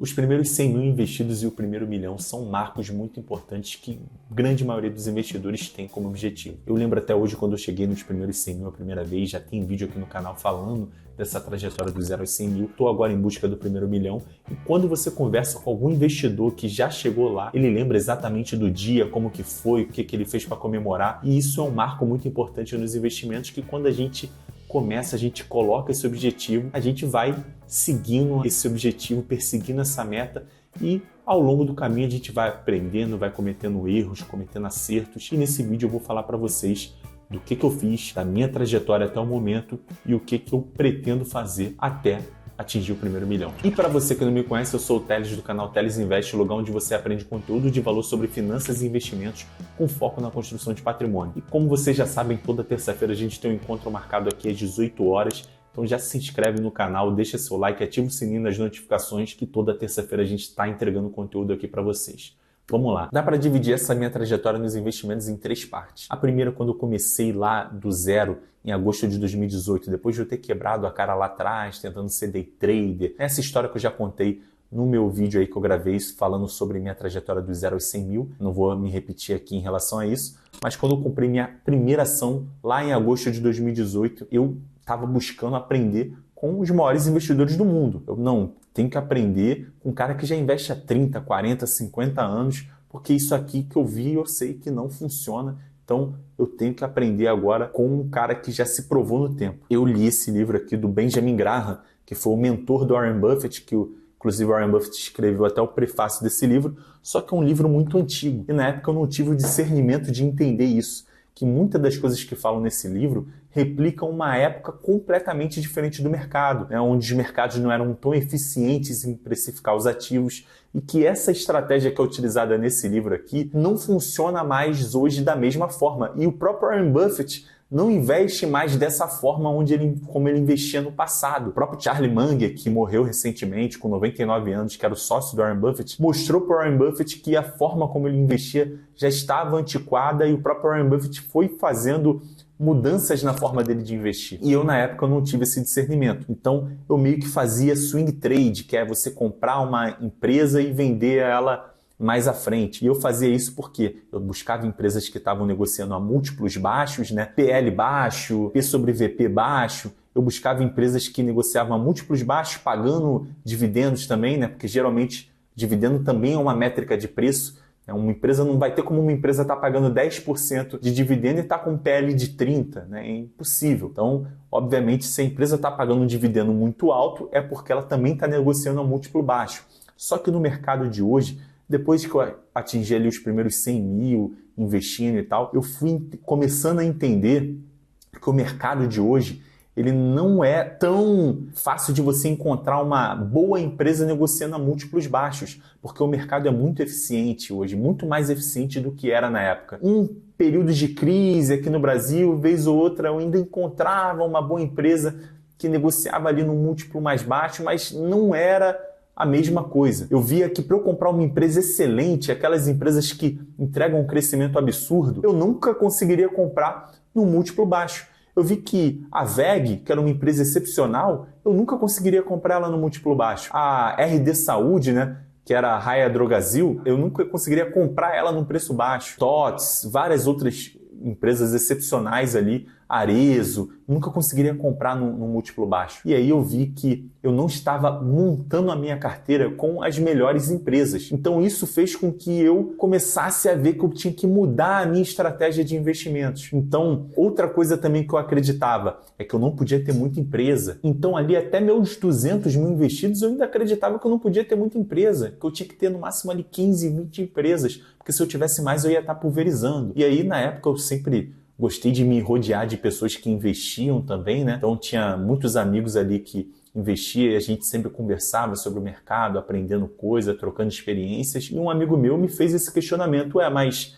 Os primeiros 100 mil investidos e o primeiro milhão são marcos muito importantes que a grande maioria dos investidores tem como objetivo. Eu lembro até hoje quando eu cheguei nos primeiros 100 mil a primeira vez, já tem vídeo aqui no canal falando dessa trajetória do 0 aos 100 mil. Estou agora em busca do primeiro milhão e quando você conversa com algum investidor que já chegou lá, ele lembra exatamente do dia, como que foi, o que ele fez para comemorar, e isso é um marco muito importante nos investimentos que quando a gente começa, a gente coloca esse objetivo, a gente vai seguindo esse objetivo, perseguindo essa meta e ao longo do caminho a gente vai aprendendo, vai cometendo erros, cometendo acertos e nesse vídeo eu vou falar para vocês do que eu fiz, da minha trajetória até o momento e o que eu pretendo fazer até atingir o primeiro milhão. E para você que não me conhece, eu sou o Teles do canal Teles Invest, o lugar onde você aprende conteúdo de valor sobre finanças e investimentos com foco na construção de patrimônio. E como vocês já sabem, toda terça-feira a gente tem um encontro marcado aqui às 18 horas. Então já se inscreve no canal, deixa seu like, ativa o sininho das notificações que toda terça-feira a gente está entregando conteúdo aqui para vocês. Vamos lá. Dá para dividir essa minha trajetória nos investimentos em 3 partes. A primeira, quando eu comecei lá do zero, em agosto de 2018, depois de eu ter quebrado a cara lá atrás, tentando ser day trader. Essa história que eu já contei no meu vídeo aí que eu gravei falando sobre minha trajetória do 0 aos 100 mil. Não vou me repetir aqui em relação a isso. Mas quando eu comprei minha primeira ação, lá em agosto de 2018, eu estava buscando aprender com os maiores investidores do mundo. Eu não tenho que aprender com um cara que já investe há 30, 40, 50 anos, porque isso aqui que eu vi eu sei que não funciona. Então eu tenho que aprender agora com um cara que já se provou no tempo. Eu li esse livro aqui do Benjamin Graham, que foi o mentor do Warren Buffett, que inclusive o Warren Buffett escreveu até o prefácio desse livro, só que é um livro muito antigo. E na época eu não tive o discernimento de entender isso, que muitas das coisas que falam nesse livro replicam uma época completamente diferente do mercado, né, onde os mercados não eram tão eficientes em precificar os ativos e que essa estratégia que é utilizada nesse livro aqui não funciona mais hoje da mesma forma. E o próprio Warren Buffett não investe mais dessa forma como ele investia no passado. O próprio Charlie Munger, que morreu recentemente com 99 anos, que era o sócio do Warren Buffett, mostrou para o Warren Buffett que a forma como ele investia já estava antiquada e o próprio Warren Buffett foi fazendo mudanças na forma dele de investir. E eu, na época, não tive esse discernimento. Então, eu meio que fazia swing trade, que é você comprar uma empresa e vender ela mais à frente. E eu fazia isso porque eu buscava empresas que estavam negociando a múltiplos baixos, né? PL baixo, P sobre VP baixo. Eu buscava empresas que negociavam a múltiplos baixos, pagando dividendos também, né? Porque geralmente dividendo também é uma métrica de preço. Uma empresa não vai ter como uma empresa estar pagando 10% de dividendo e estar com um PL de 30%, né? É impossível. Então, obviamente, se a empresa está pagando um dividendo muito alto, é porque ela também está negociando a múltiplo baixo. Só que no mercado de hoje, depois que eu atingi ali os primeiros 100 mil investindo e tal, eu fui começando a entender que o mercado de hoje ele não é tão fácil de você encontrar uma boa empresa negociando a múltiplos baixos, porque o mercado é muito eficiente hoje, muito mais eficiente do que era na época. Em períodos de crise aqui no Brasil, vez ou outra, eu ainda encontrava uma boa empresa que negociava ali no múltiplo mais baixo, mas não era a mesma coisa. Eu via que para eu comprar uma empresa excelente, aquelas empresas que entregam um crescimento absurdo, eu nunca conseguiria comprar no múltiplo baixo. Eu vi que a VEG, que era uma empresa excepcional, eu nunca conseguiria comprar ela no múltiplo baixo. A RD Saúde, né, que era a Raia Drogasil, eu nunca conseguiria comprar ela num preço baixo. TOTS, várias outras empresas excepcionais ali, Arezzo, nunca conseguiria comprar num múltiplo baixo. E aí eu vi que eu não estava montando a minha carteira com as melhores empresas. Então isso fez com que eu começasse a ver que eu tinha que mudar a minha estratégia de investimentos. Então, outra coisa também que eu acreditava é que eu não podia ter muita empresa. Então ali até meus 200 mil investidos eu ainda acreditava que eu não podia ter muita empresa, que eu tinha que ter no máximo ali 15, 20 empresas, porque se eu tivesse mais eu ia estar pulverizando. E aí na época eu sempre gostei de me rodear de pessoas que investiam também, né? Então tinha muitos amigos ali que investiam e a gente sempre conversava sobre o mercado, aprendendo coisas, trocando experiências. E um amigo meu me fez esse questionamento, mas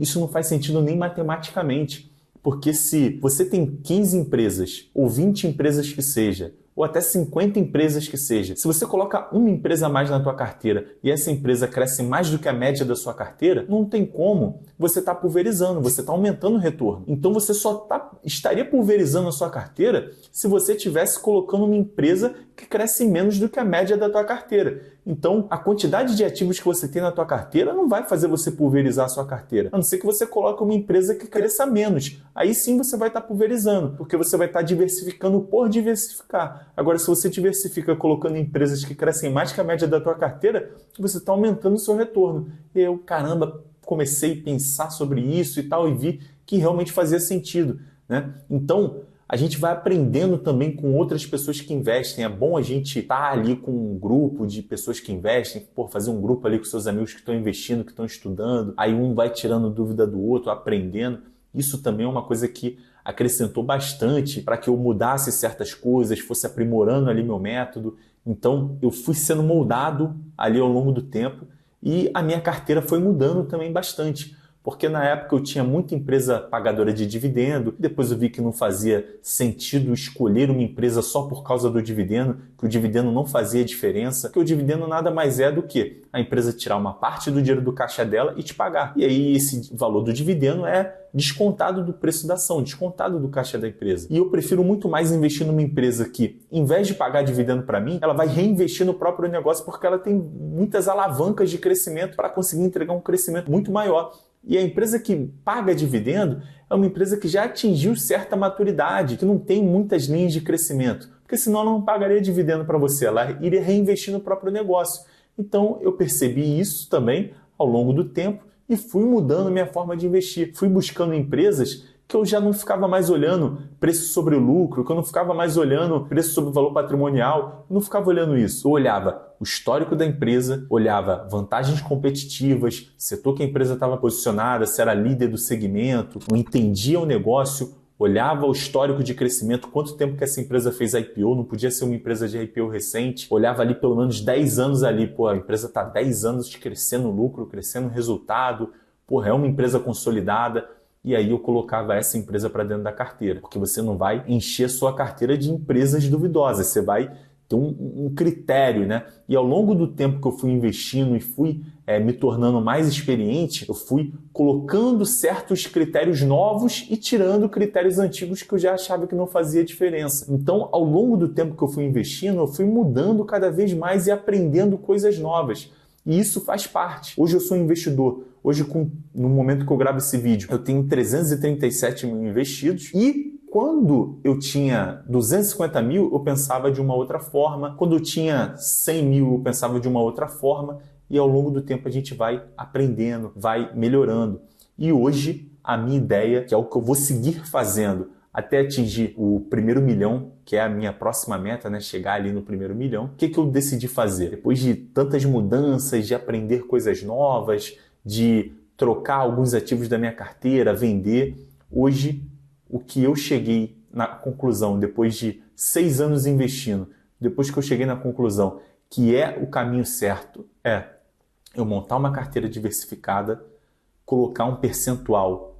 isso não faz sentido nem matematicamente, porque se você tem 15 empresas ou 20 empresas que seja, ou até 50 empresas que seja. Se você coloca uma empresa a mais na tua carteira e essa empresa cresce mais do que a média da sua carteira, não tem como você estar pulverizando, você está aumentando o retorno. Então você só estaria pulverizando a sua carteira se você estivesse colocando uma empresa que cresce menos do que a média da tua carteira. Então, a quantidade de ativos que você tem na tua carteira não vai fazer você pulverizar a sua carteira. A não ser que você coloque uma empresa que cresça menos. Aí sim você vai estar pulverizando, porque você vai estar diversificando por diversificar. Agora, se você diversifica colocando empresas que crescem mais que a média da tua carteira, você está aumentando o seu retorno. E eu, caramba, comecei a pensar sobre isso e tal, e vi que realmente fazia sentido, né? Então, a gente vai aprendendo também com outras pessoas que investem. É bom a gente estar ali com um grupo de pessoas que investem, fazer um grupo ali com seus amigos que estão investindo, que estão estudando. Aí um vai tirando dúvida do outro, aprendendo. Isso também é uma coisa que acrescentou bastante para que eu mudasse certas coisas, fosse aprimorando ali meu método. Então, eu fui sendo moldado ali ao longo do tempo e a minha carteira foi mudando também bastante. Porque na época eu tinha muita empresa pagadora de dividendo, depois eu vi que não fazia sentido escolher uma empresa só por causa do dividendo, que o dividendo não fazia diferença, que o dividendo nada mais é do que a empresa tirar uma parte do dinheiro do caixa dela e te pagar. E aí esse valor do dividendo é descontado do preço da ação, descontado do caixa da empresa. E eu prefiro muito mais investir numa empresa que, em vez de pagar dividendo para mim, ela vai reinvestir no próprio negócio porque ela tem muitas alavancas de crescimento para conseguir entregar um crescimento muito maior. E a empresa que paga dividendo é uma empresa que já atingiu certa maturidade, que não tem muitas linhas de crescimento, porque senão ela não pagaria dividendo para você, ela iria reinvestir no próprio negócio. Então eu percebi isso também ao longo do tempo e fui mudando minha forma de investir. Fui buscando empresas que eu já não ficava mais olhando preço sobre o lucro, que eu não ficava mais olhando preço sobre o valor patrimonial, eu não ficava olhando isso. Eu olhava o histórico da empresa, olhava vantagens competitivas, setor que a empresa estava posicionada, se era líder do segmento, eu entendia o negócio, olhava o histórico de crescimento, quanto tempo que essa empresa fez IPO, não podia ser uma empresa de IPO recente, olhava ali pelo menos 10 anos ali, a empresa está 10 anos crescendo lucro, crescendo resultado, é uma empresa consolidada. E aí eu colocava essa empresa para dentro da carteira, porque você não vai encher a sua carteira de empresas duvidosas, você vai ter um critério, né? E ao longo do tempo que eu fui investindo e fui me tornando mais experiente, eu fui colocando certos critérios novos e tirando critérios antigos que eu já achava que não fazia diferença. Então, ao longo do tempo que eu fui investindo, eu fui mudando cada vez mais e aprendendo coisas novas. E isso faz parte. Hoje eu sou um investidor. Hoje, no momento que eu gravo esse vídeo, eu tenho 337 mil investidos e quando eu tinha 250 mil, eu pensava de uma outra forma. Quando eu tinha 100 mil, eu pensava de uma outra forma. E ao longo do tempo a gente vai aprendendo, vai melhorando. E hoje a minha ideia, que é o que eu vou seguir fazendo até atingir o primeiro milhão, que é a minha próxima meta, né? Chegar ali no primeiro milhão. O que eu decidi fazer? Depois de tantas mudanças, de aprender coisas novas, de trocar alguns ativos da minha carteira, vender, hoje o que eu cheguei na conclusão, depois de 6 anos investindo, depois que eu cheguei na conclusão que é o caminho certo, é eu montar uma carteira diversificada, colocar um percentual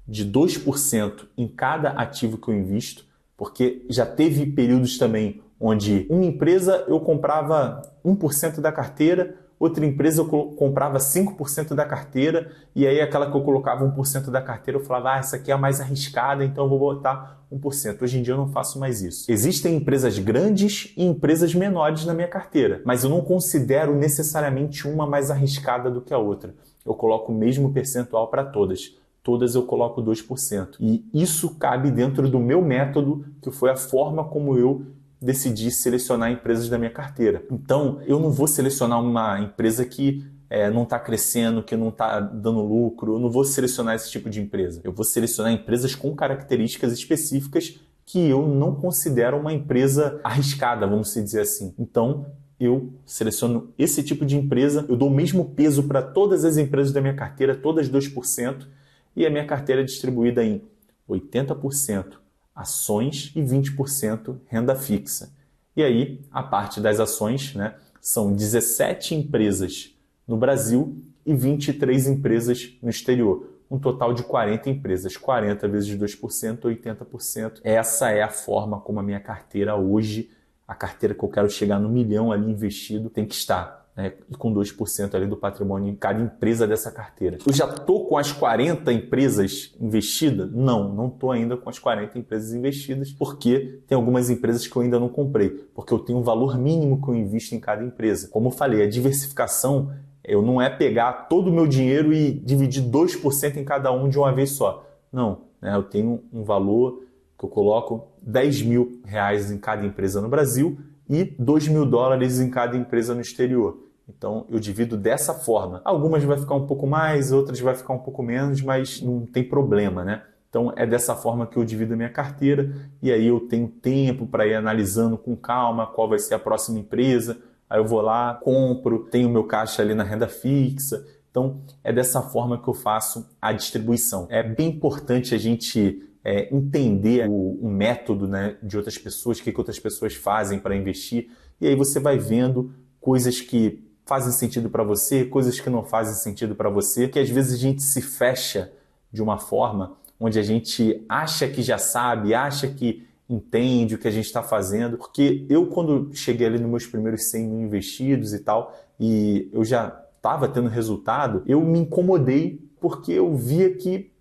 de 2% em cada ativo que eu invisto, porque já teve períodos também onde uma empresa eu comprava 1% da carteira, outra empresa eu comprava 5% da carteira, e aí aquela que eu colocava 1% da carteira eu falava, essa aqui é a mais arriscada, então eu vou botar 1%. Hoje em dia eu não faço mais isso. Existem empresas grandes e empresas menores na minha carteira, mas eu não considero necessariamente uma mais arriscada do que a outra. Eu coloco o mesmo percentual para todas. Todas eu coloco 2%. E isso cabe dentro do meu método, que foi a forma como eu decidi selecionar empresas da minha carteira. Então, eu não vou selecionar uma empresa que não está crescendo, que não está dando lucro. Eu não vou selecionar esse tipo de empresa. Eu vou selecionar empresas com características específicas que eu não considero uma empresa arriscada, vamos dizer assim. Então, eu seleciono esse tipo de empresa, eu dou o mesmo peso para todas as empresas da minha carteira, todas 2%, e a minha carteira é distribuída em 80% ações e 20% renda fixa. E aí, a parte das ações, né, são 17 empresas no Brasil e 23 empresas no exterior. Um total de 40 empresas. 40 vezes 2%, 80%. Essa é a forma como a minha carteira hoje, a carteira que eu quero chegar no milhão ali investido, tem que estar. né, e com 2% ali do patrimônio em cada empresa dessa carteira. Eu já estou com as 40 empresas investidas? Não estou ainda com as 40 empresas investidas, porque tem algumas empresas que eu ainda não comprei, porque eu tenho um valor mínimo que eu invisto em cada empresa. Como eu falei, a diversificação eu não é pegar todo o meu dinheiro e dividir 2% em cada um de uma vez só. Não, né, eu tenho um valor que eu coloco R$10.000 em cada empresa no Brasil e $2.000 em cada empresa no exterior. Então, eu divido dessa forma. Algumas vai ficar um pouco mais, outras vai ficar um pouco menos, mas não tem problema, né? Então, é dessa forma que eu divido a minha carteira e aí eu tenho tempo para ir analisando com calma qual vai ser a próxima empresa. Aí eu vou lá, compro, tenho meu caixa ali na renda fixa. Então, é dessa forma que eu faço a distribuição. É bem importante a gente entender o método, né, de outras pessoas, o que outras pessoas fazem para investir, e aí você vai vendo coisas que fazem sentido para você, coisas que não fazem sentido para você, que às vezes a gente se fecha de uma forma onde a gente acha que já sabe, acha que entende o que a gente está fazendo, porque eu quando cheguei ali nos meus primeiros 100 mil investidos e tal, e eu já estava tendo resultado, eu me incomodei porque eu via que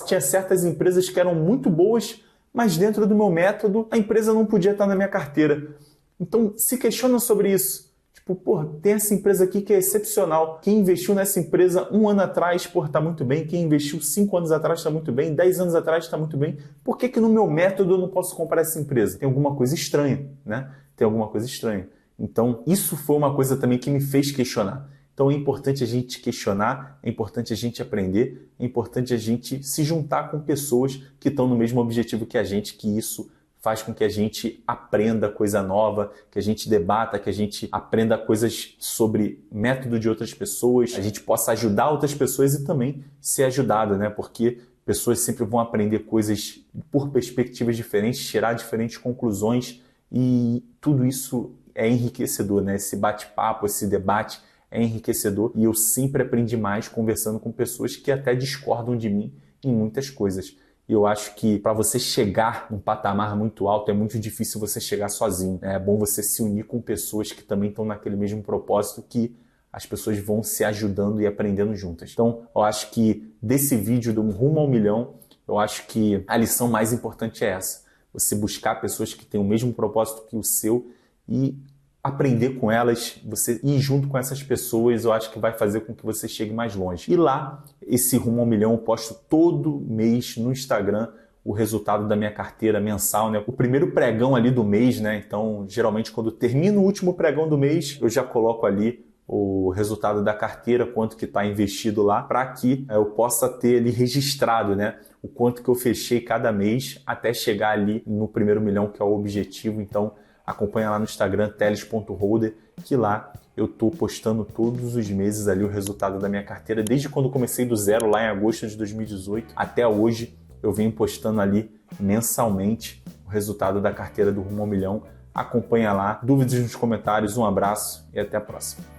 tinha certas empresas que eram muito boas, mas dentro do meu método, a empresa não podia estar na minha carteira. Então, se questiona sobre isso. Tipo, tem essa empresa aqui que é excepcional. Quem investiu nessa empresa 1 ano atrás, está muito bem. Quem investiu 5 anos atrás está muito bem. 10 anos atrás está muito bem. Por que no meu método eu não posso comprar essa empresa? Tem alguma coisa estranha, né? Tem alguma coisa estranha. Então, isso foi uma coisa também que me fez questionar. Então é importante a gente questionar, é importante a gente aprender, é importante a gente se juntar com pessoas que estão no mesmo objetivo que a gente, que isso faz com que a gente aprenda coisa nova, que a gente debata, que a gente aprenda coisas sobre método de outras pessoas, a gente possa ajudar outras pessoas e também ser ajudado, né? Porque pessoas sempre vão aprender coisas por perspectivas diferentes, tirar diferentes conclusões e tudo isso é enriquecedor, né? Esse bate-papo, esse debate é enriquecedor e eu sempre aprendi mais conversando com pessoas que até discordam de mim em muitas coisas. E eu acho que para você chegar num patamar muito alto é muito difícil você chegar sozinho. É bom você se unir com pessoas que também estão naquele mesmo propósito, que as pessoas vão se ajudando e aprendendo juntas. Então, eu acho que desse vídeo do Rumo ao Milhão, eu acho que a lição mais importante é essa. Você buscar pessoas que têm o mesmo propósito que o seu e aprender com elas, você ir junto com essas pessoas, eu acho que vai fazer com que você chegue mais longe. E lá, esse Rumo ao Milhão, eu posto todo mês no Instagram o resultado da minha carteira mensal, né? O primeiro pregão ali do mês, né? Então, geralmente, quando termina o último pregão do mês, eu já coloco ali o resultado da carteira, quanto que está investido lá, para que eu possa ter ali registrado, né? O quanto que eu fechei cada mês até chegar ali no primeiro milhão, que é o objetivo. Então, acompanha lá no Instagram, teles.holder, que lá eu estou postando todos os meses ali o resultado da minha carteira. Desde quando comecei do zero, lá em agosto de 2018, até hoje, eu venho postando ali mensalmente o resultado da carteira do Rumo ao Milhão. Acompanha lá. Dúvidas nos comentários, um abraço e até a próxima.